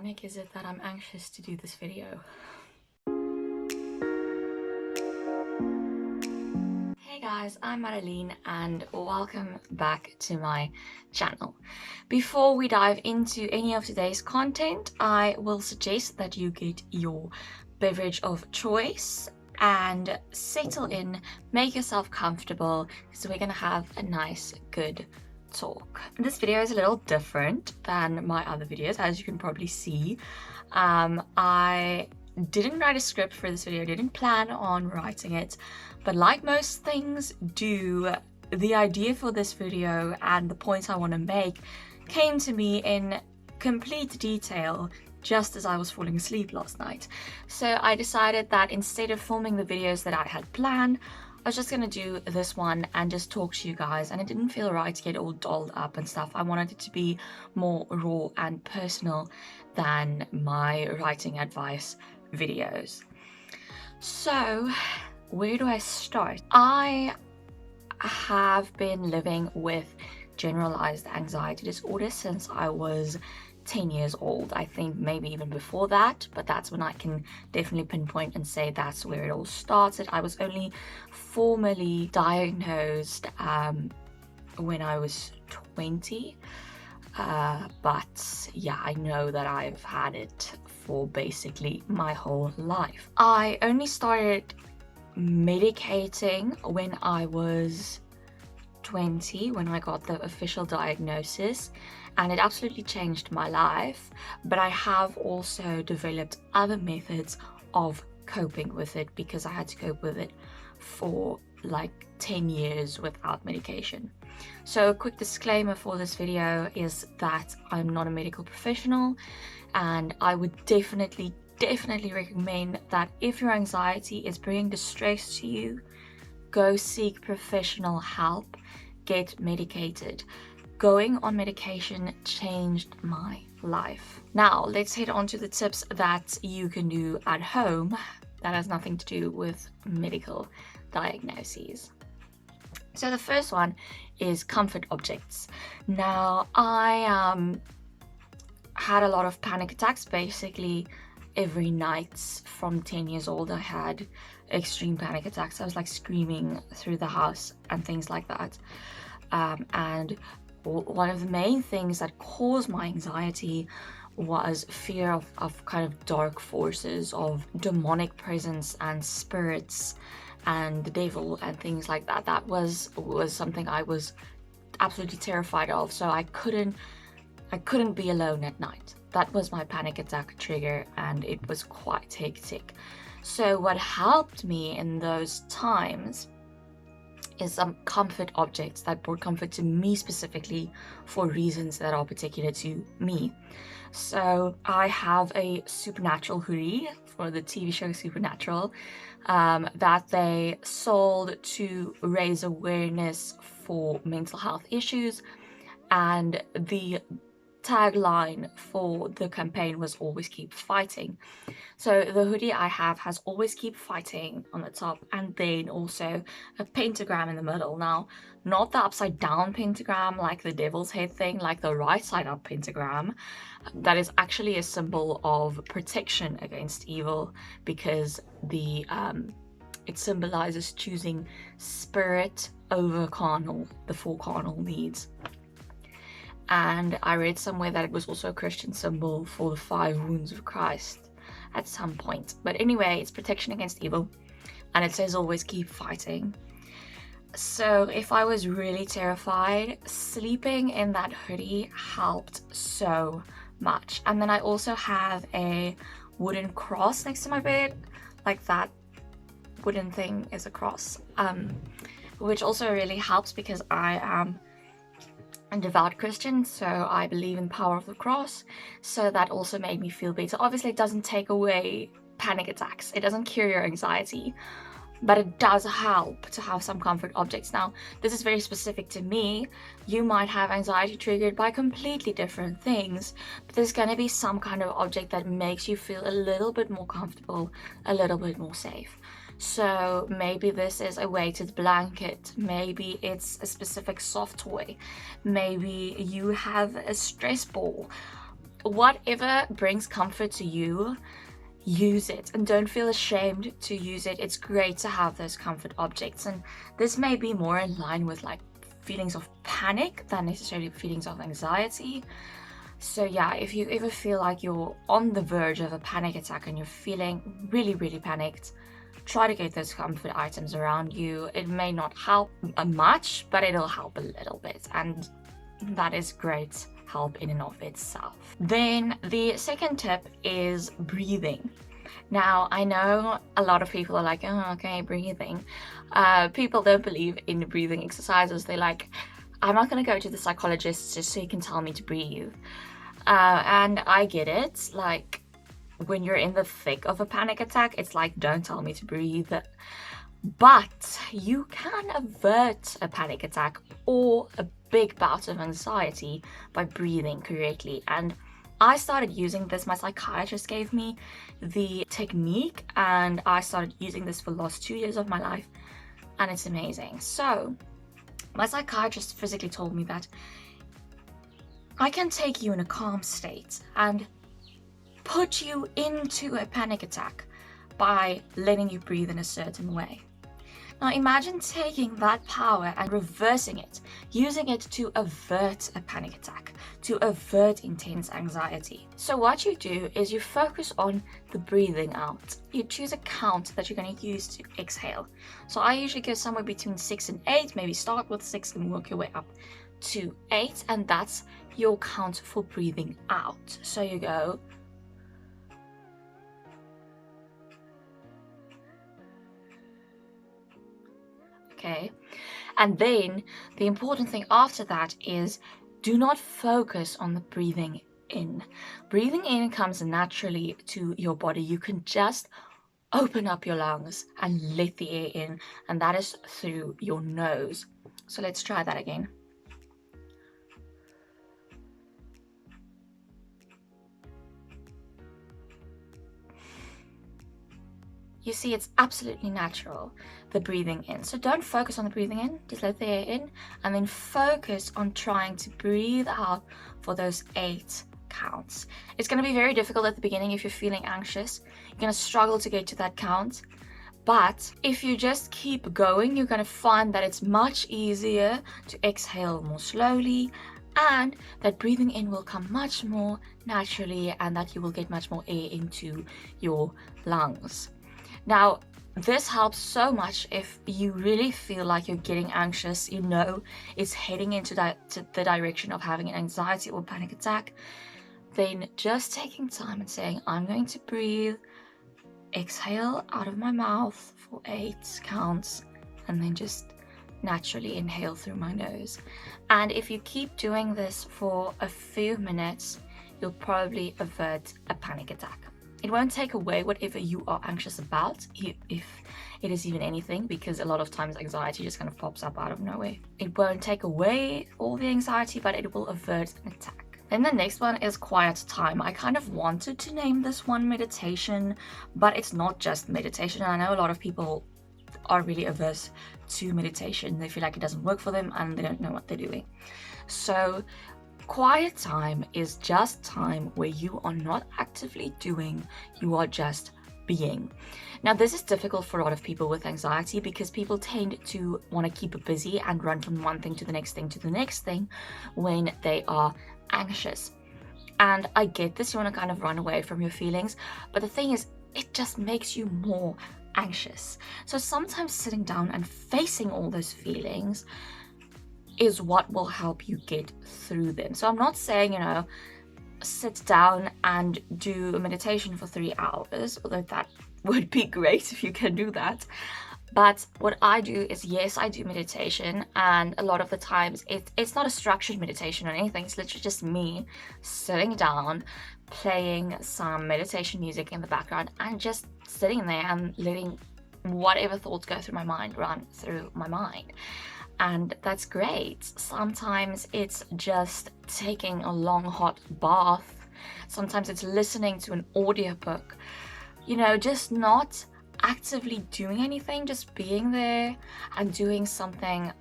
ironic is it that I'm anxious to do this video? Hey guys, I'm Madeline and welcome back to my channel. Before we dive into any of today's content, I will suggest that you get your beverage of choice and settle in, make yourself comfortable, because we're gonna have a nice, good talk. This video is a little different than my other videos, as you can probably see. I didn't write a script for this video, didn't plan on writing it, but like most things do, the idea for this video and the points I want to make came to me in complete detail just as I was falling asleep last night. So I decided that instead of filming the videos that I had planned, I was just gonna do this one and just talk to you guys, and it didn't feel right to get all dolled up and stuff. I wanted it to be more raw and personal than my writing advice videos. So where do I start? I have been living with generalized anxiety disorder since I was 10 years old. I think maybe even before that, but that's when I can definitely pinpoint and say that's where it all started. I was only formally diagnosed when I was 20, but yeah, I know that I've had it for basically my whole life. I only started medicating when I was 20, when I got the official diagnosis, and it absolutely changed my life. But I have also developed other methods of coping with it because I had to cope with it for like 10 years without medication. So a quick disclaimer for this video is that I'm not a medical professional, and I would definitely recommend that if your anxiety is bringing distress to you, go seek professional help, get medicated. Going on medication changed my life. Now let's head on to the tips that you can do at home that has nothing to do with medical diagnoses. So the first one is comfort objects. Now I had a lot of panic attacks. Basically every night from 10 years old I had extreme panic attacks. I was like screaming through the house and things like that. And one of the main things that caused my anxiety was fear of kind of dark forces, of demonic presence and spirits and the devil and things like that. That was something I was absolutely terrified of. So I couldn't be alone at night. That was my panic attack trigger, and it was quite hectic. So what helped me in those times is some comfort objects that brought comfort to me specifically for reasons that are particular to me. So I have a Supernatural hoodie for the TV show Supernatural that they sold to raise awareness for mental health issues, and the tagline for the campaign was always keep fighting. So the hoodie I have has always keep fighting on the top, and then also a pentagram in the middle. Now, not the upside down pentagram like the devil's head thing, like the right side up pentagram. That is actually a symbol of protection against evil, because the it symbolizes choosing spirit over carnal, the four carnal needs. And I read somewhere that it was also a Christian symbol for the 5 wounds of Christ at some point. But anyway, it's protection against evil, and it says always keep fighting. So if I was really terrified, sleeping in that hoodie helped so much. And then I also have a wooden cross next to my bed, like that wooden thing is a cross, which also really helps because I am a devout Christian, so I believe in the power of the cross. So that also made me feel better. Obviously it doesn't take away panic attacks, it doesn't cure your anxiety, but it does help to have some comfort objects. Now this is very specific to me. You might have anxiety triggered by completely different things, but there's going to be some kind of object that makes you feel a little bit more comfortable, a little bit more safe. So maybe this is a weighted blanket, maybe it's a specific soft toy, maybe you have a stress ball. whatever brings comfort to you, use it, and don't feel ashamed to use it. It's great to have those comfort objects, and this may be more in line with like feelings of panic than necessarily feelings of anxiety. So yeah, if you ever feel like you're on the verge of a panic attack and you're feeling really, really panicked, try to get those comfort items around you. It may not help much, but it'll help a little bit, and that is great help in and of itself. Then the second tip is breathing. Now, I know a lot of people are like, oh, okay, breathing. People don't believe in breathing exercises. They're like, I'm not going to go to the psychologist just so you can tell me to breathe. And I get it. Like, when you're in the thick of a panic attack, it's like, don't tell me to breathe. But you can avert a panic attack or a big bout of anxiety by breathing correctly. And I started using this. My psychiatrist gave me the technique, and I started using this for the last 2 years of my life, and it's amazing. So my psychiatrist physically told me that I can take you in a calm state and put you into a panic attack by letting you breathe in a certain way. Now imagine taking that power and reversing it, using it to avert a panic attack, to avert intense anxiety. So what you do is you focus on the breathing out. You choose a count that you're going to use to exhale. So I usually go somewhere between 6 and 8, maybe start with 6 and work your way up to 8, and that's your count for breathing out. So you go okay, and then the important thing after that is do not focus on the breathing in. Breathing in comes naturally to your body. You can just open up your lungs and let the air in, and that is through your nose. So let's try that again. You see, it's absolutely natural, the breathing in. So don't focus on the breathing in, just let the air in, and then focus on trying to breathe out for those 8 counts. It's going to be very difficult at the beginning if you're feeling anxious. You're going to struggle to get to that count. But if you just keep going, you're going to find that it's much easier to exhale more slowly, and that breathing in will come much more naturally, and that you will get much more air into your lungs. Now, this helps so much if you really feel like you're getting anxious, you know it's heading into the direction of having an anxiety or panic attack. Then just taking time and saying, I'm going to breathe, exhale out of my mouth for 8 counts, and then just naturally inhale through my nose. And if you keep doing this for a few minutes, you'll probably avert a panic attack. It won't take away whatever you are anxious about, if it is even anything, because a lot of times anxiety just kind of pops up out of nowhere. It won't take away all the anxiety, but it will avert an attack. Then the next one is quiet time. I kind of wanted to name this one meditation, but it's not just meditation. I know a lot of people are really averse to meditation. They feel like it doesn't work for them and they don't know what they're doing. So quiet time is just time where you are not actively doing, you are just being. Now, this is difficult for a lot of people with anxiety because people tend to want to keep it busy and run from one thing to the next thing to the next thing when they are anxious. And I get this, you want to kind of run away from your feelings, but the thing is, it just makes you more anxious. So sometimes sitting down and facing all those feelings is what will help you get through them. So I'm not saying, sit down and do a meditation for 3 hours, although that would be great if you can do that. But what I do is, yes, I do meditation, and a lot of the times it's not a structured meditation or anything. It's literally just me sitting down, playing some meditation music in the background, and just sitting there and letting whatever thoughts go through my mind run through my mind. And that's great. Sometimes it's just taking a long hot bath. Sometimes it's listening to an audiobook. Just not actively doing anything, just being there and doing something,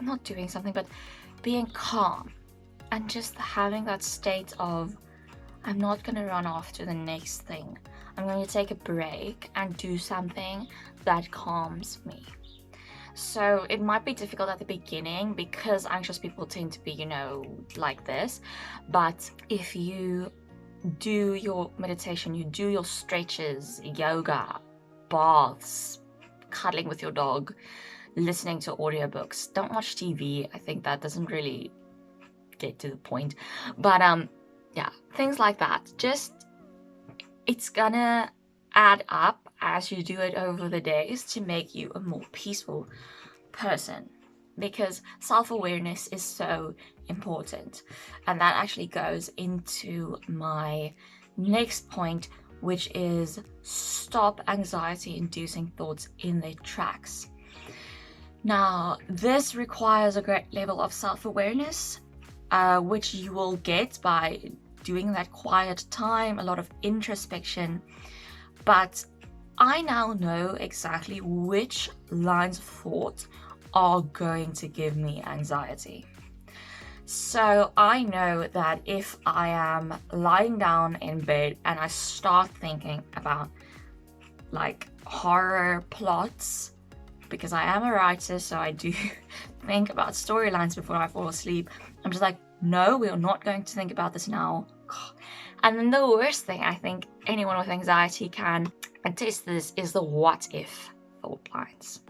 not doing something, but being calm and just having that state of, I'm not going to run off to the next thing. I'm going to take a break and do something that calms me. So it might be difficult at the beginning because anxious people tend to be, like this. But if you do your meditation, you do your stretches, yoga, baths, cuddling with your dog, listening to audiobooks, don't watch TV. I think that doesn't really get to the point. But yeah, things like that. Just, it's gonna add up as you do it over the days to make you a more peaceful person, because self-awareness is so important. And that actually goes into my next point, which is stop anxiety-inducing thoughts in their tracks. Now, this requires a great level of self-awareness, which you will get by doing that quiet time, a lot of introspection. But I now know exactly which lines of thought are going to give me anxiety. So I know that if I am lying down in bed and I start thinking about like horror plots, because I am a writer, so I do think about storylines before I fall asleep, I'm just like, no, we are not going to think about this now. And then the worst thing I think anyone with anxiety can attest to this is the what if thought lines.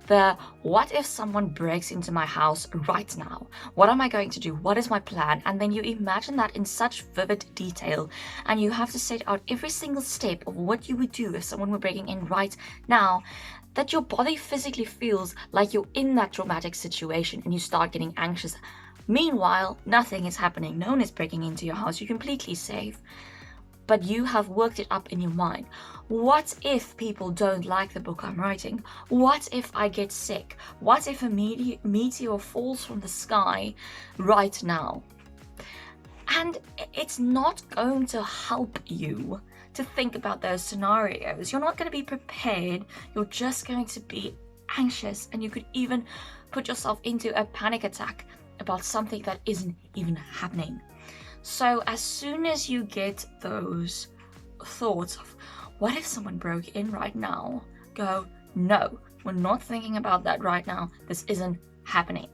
The what if someone breaks into my house right now? What am I going to do? What is my plan? And then you imagine that in such vivid detail, and you have to set out every single step of what you would do if someone were breaking in right now, that your body physically feels like you're in that traumatic situation and you start getting anxious. Meanwhile, nothing is happening. No one is breaking into your house. You're completely safe. But you have worked it up in your mind. What if people don't like the book I'm writing? What if I get sick? What if a meteor falls from the sky right now? And it's not going to help you to think about those scenarios. You're not going to be prepared. You're just going to be anxious, and you could even put yourself into a panic attack about something that isn't even happening. So as soon as you get those thoughts of, what if someone broke in right now? Go, no, we're not thinking about that right now. This isn't happening.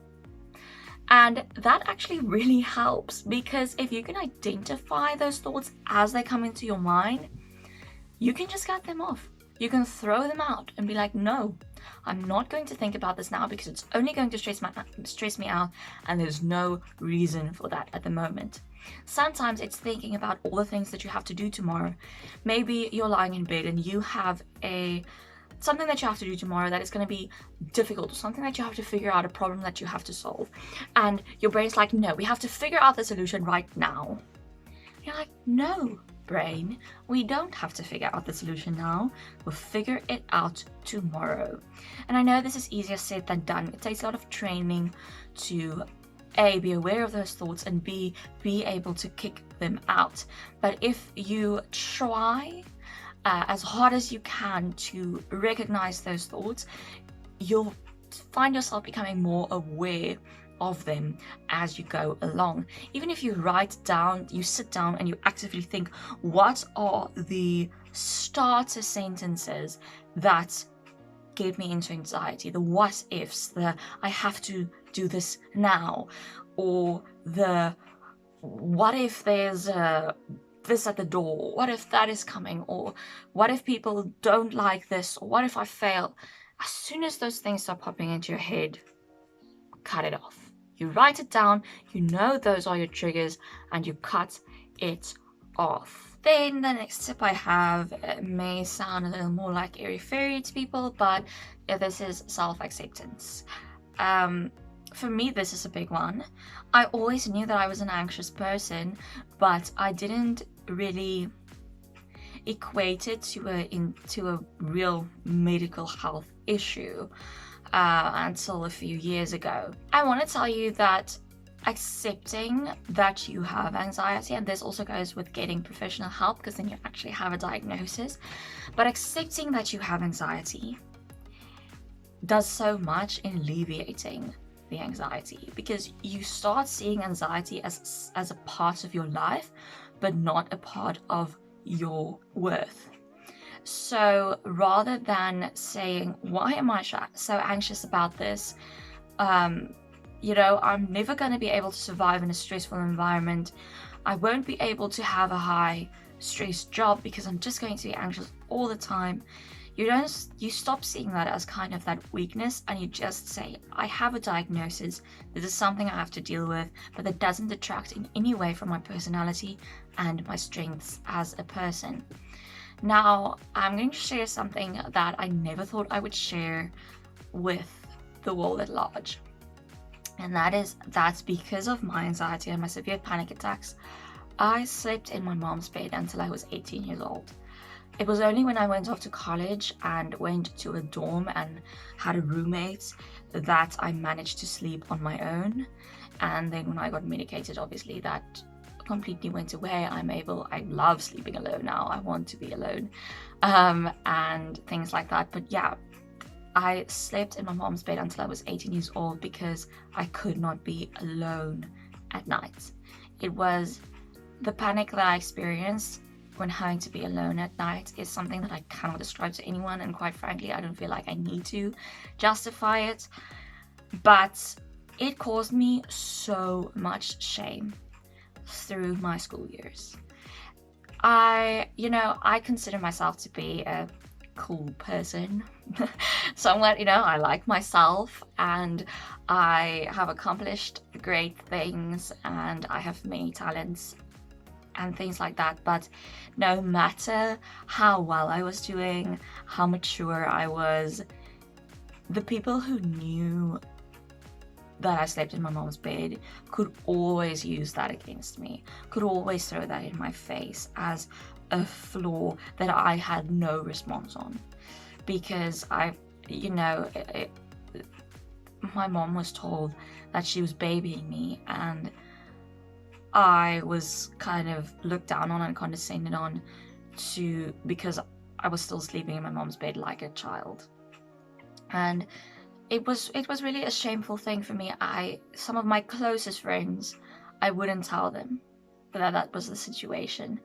And that actually really helps, because if you can identify those thoughts as they come into your mind, you can just get them off. You can throw them out and be like, no, I'm not going to think about this now because it's only going to stress me out, and there's no reason for that at the moment. Sometimes it's thinking about all the things that you have to do tomorrow. Maybe you're lying in bed and you have something that you have to do tomorrow that is going to be difficult, or something that you have to figure out, a problem that you have to solve. And your brain's like, no, we have to figure out the solution right now. You're like, no, brain, we don't have to figure out the solution now. We'll figure it out tomorrow. And I know this is easier said than done. It takes a lot of training to A, be aware of those thoughts, and B, be able to kick them out. But if you try as hard as you can to recognize those thoughts, you'll find yourself becoming more aware of them as you go along. Even if you write down, you sit down and you actively think, what are the starter sentences that get me into anxiety? The what ifs, the I have to do this now, or the what if there's this at the door, what if that is coming, or what if people don't like this, or what if I fail? As soon as those things start popping into your head, cut it off. You write it down, you know those are your triggers, and you cut it off. Then the next tip I have may sound a little more like airy-fairy to people, but this is self-acceptance. For me, this is a big one. I always knew that I was an anxious person, but I didn't really equate it to a real medical health issue until a few years ago. I want to tell you that accepting that you have anxiety, and this also goes with getting professional help, because then you actually have a diagnosis, but accepting that you have anxiety does so much in alleviating the anxiety, because you start seeing anxiety as a part of your life, but not a part of your worth. So rather than saying, why am I so anxious about this? I'm never going to be able to survive in a stressful environment. I won't be able to have a high stress job because I'm just going to be anxious all the time. You stop seeing that as kind of that weakness, and you just say, I have a diagnosis, this is something I have to deal with, but that doesn't detract in any way from my personality and my strengths as a person. Now, I'm going to share something that I never thought I would share with the world at large. And that's because of my anxiety and my severe panic attacks, I slept in my mom's bed until I was 18 years old. It was only when I went off to college and went to a dorm and had a roommate that I managed to sleep on my own. And then when I got medicated, obviously that completely went away. I love sleeping alone now. I want to be alone, and things like that. But yeah, I slept in my mom's bed until I was 18 years old because I could not be alone at night. It was the panic that I experienced when having to be alone at night is something that I cannot describe to anyone, and quite frankly, I don't feel like I need to justify it. But it caused me so much shame through my school years. I consider myself to be a cool person. Somewhat, I like myself, and I have accomplished great things, and I have many talents and things like that. But no matter how well I was doing, how mature I was, the people who knew that I slept in my mom's bed could always use that against me, could always throw that in my face as a flaw that I had no response on. Because my mom was told that she was babying me, and I was kind of looked down on and condescended on because I was still sleeping in my mom's bed like a child. And it was really a shameful thing for me. Some of my closest friends, I wouldn't tell them that was the situation.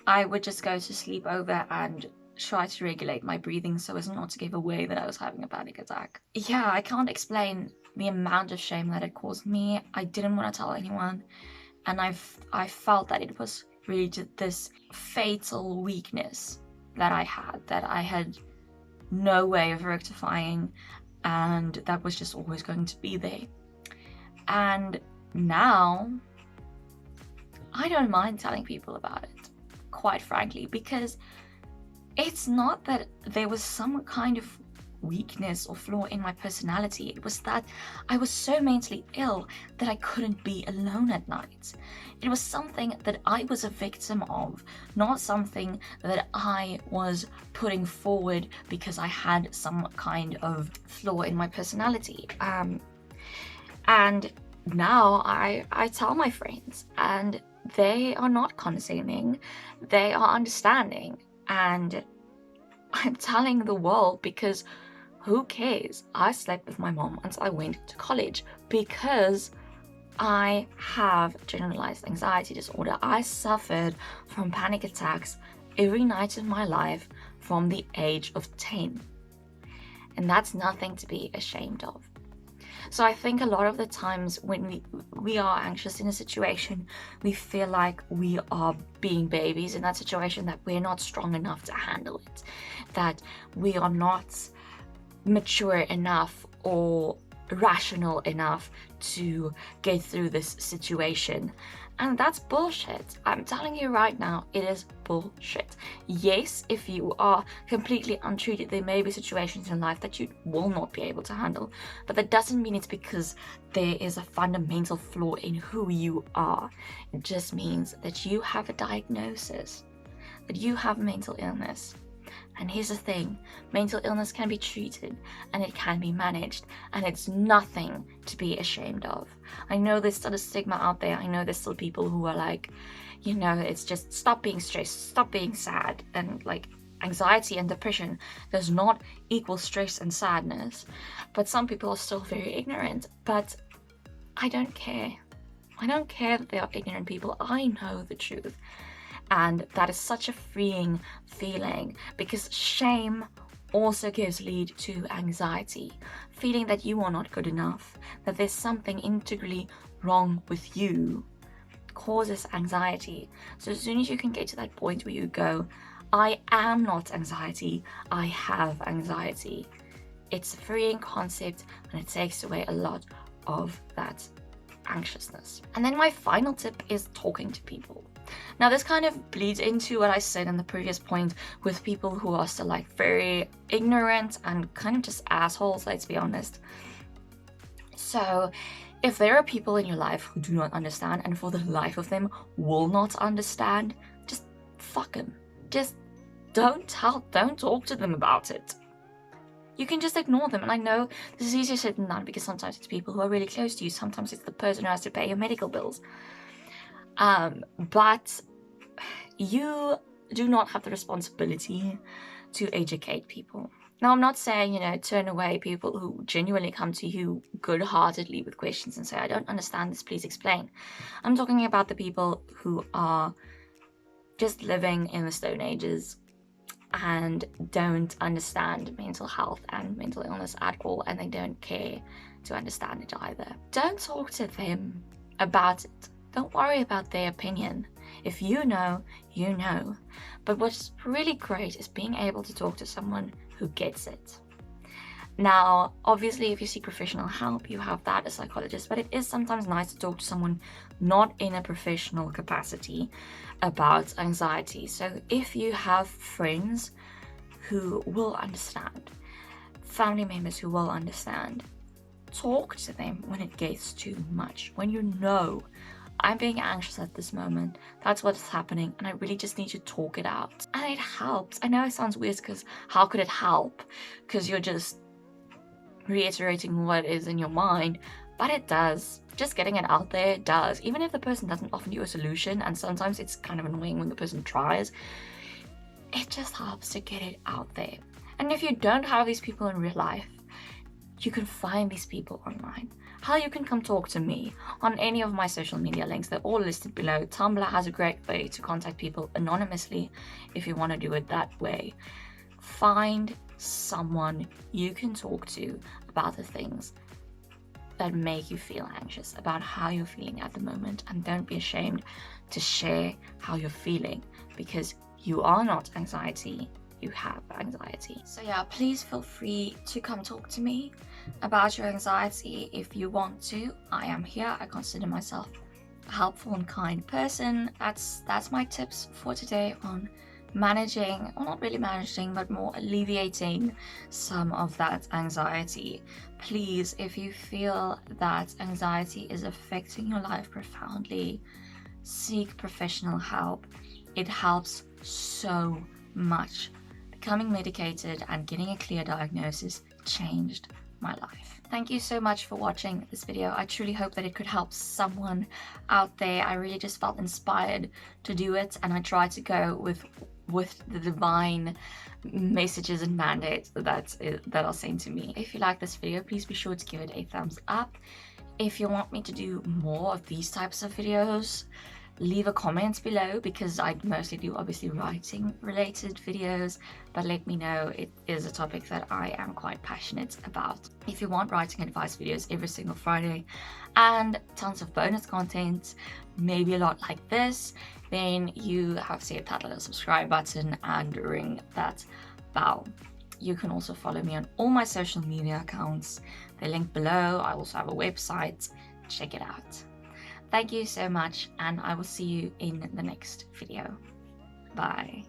I would just go to sleep over and try to regulate my breathing so as not to give away that I was having a panic attack. Yeah, I can't explain the amount of shame that it caused me. I didn't want to tell anyone, and I felt that it was really just this fatal weakness that I had no way of rectifying, and that was just always going to be there. And now I don't mind telling people about it, quite frankly, because it's not that there was some kind of weakness or flaw in my personality. It was that I was so mentally ill that I couldn't be alone at night. It was something that I was a victim of, not something that I was putting forward because I had some kind of flaw in my personality. And now I tell my friends, and they are not condescending, they are understanding. And I'm telling the world because who cares? I slept with my mom until I went to college because I have generalized anxiety disorder. I suffered from panic attacks every night in my life from the age of 10. And that's nothing to be ashamed of. So I think a lot of the times when we are anxious in a situation, we feel like we are being babies in that situation, that we're not strong enough to handle it, that we are not mature enough or rational enough to get through this situation. And that's bullshit. I'm telling you right now, it is bullshit. Yes, if you are completely untreated, there may be situations in life that you will not be able to handle, but that doesn't mean it's because there is a fundamental flaw in who you are. It just means that you have a diagnosis, that you have mental illness. And here's the thing, mental illness can be treated and it can be managed, and it's nothing to be ashamed of. I know there's still a stigma out there. I know there's still people who are like, it's just stop being stressed, stop being sad, and like anxiety and depression does not equal stress and sadness. But some people are still very ignorant, but I don't care. I don't care that they are ignorant people. I know the truth. And that is such a freeing feeling, because shame also gives lead to anxiety, feeling that you are not good enough, that there's something integrally wrong with you, causes anxiety. So as soon as you can get to that point where you go, I am not anxiety, I have anxiety, it's a freeing concept, and it takes away a lot of that anxiousness. And then my final tip is talking to people. Now this kind of bleeds into what I said in the previous point with people who are still like very ignorant and kind of just assholes, let's be honest. So if there are people in your life who do not understand, and for the life of them will not understand, just fuck them. Just don't talk to them about it. You can just ignore them. And I know this is easier said than done, because sometimes it's people who are really close to you. Sometimes it's the person who has to pay your medical bills. But you do not have the responsibility to educate people. Now, I'm not saying, turn away people who genuinely come to you good-heartedly with questions and say, I don't understand this, please explain. I'm talking about the people who are just living in the Stone Ages and don't understand mental health and mental illness at all, and they don't care to understand it either. Don't talk to them about it. Don't worry about their opinion. If you know, you know. But what's really great is being able to talk to someone who gets it. Now, obviously, if you seek professional help, you have that as a psychologist, but it is sometimes nice to talk to someone not in a professional capacity about anxiety. So if you have friends who will understand, family members who will understand, talk to them when it gets too much, when you know, I'm being anxious at this moment, that's what's happening, and I really just need to talk it out. And it helps. I know it sounds weird, because how could it help? Because you're just reiterating what is in your mind, but it does. Just getting it out there does. Even if the person doesn't offer you a solution, and sometimes it's kind of annoying when the person tries, it just helps to get it out there. And if you don't have these people in real life, you can find these people online. How you can come talk to me on any of my social media links, they're all listed below. Tumblr has a great way to contact people anonymously if you want to do it that way. Find someone you can talk to about the things that make you feel anxious, about how you're feeling at the moment, and don't be ashamed to share how you're feeling, because you are not anxiety, you have anxiety. So yeah, please feel free to come talk to me about your anxiety if you want to. I am here. I consider myself a helpful and kind person. That's my tips for today on managing, or not really managing, but more alleviating some of that anxiety. Please, if you feel that anxiety is affecting your life profoundly, seek professional help. It helps so much. Becoming medicated and getting a clear diagnosis changed my life. Thank you so much for watching this video. I truly hope that it could help someone out there. I really just felt inspired to do it, and I tried to go with the divine messages and mandates that are sent to me. If you like this video, please be sure to give it a thumbs up. If you want me to do more of these types of videos, leave a comment below, because I mostly do obviously writing related videos, but let me know. It is a topic that I am quite passionate about. If you want writing advice videos every single Friday and tons of bonus content, maybe a lot like this, then you have to hit that little subscribe button and ring that bell. You can also follow me on all my social media accounts. They're linked below. I also have a website. Check it out. Thank you so much, and I will see you in the next video. Bye.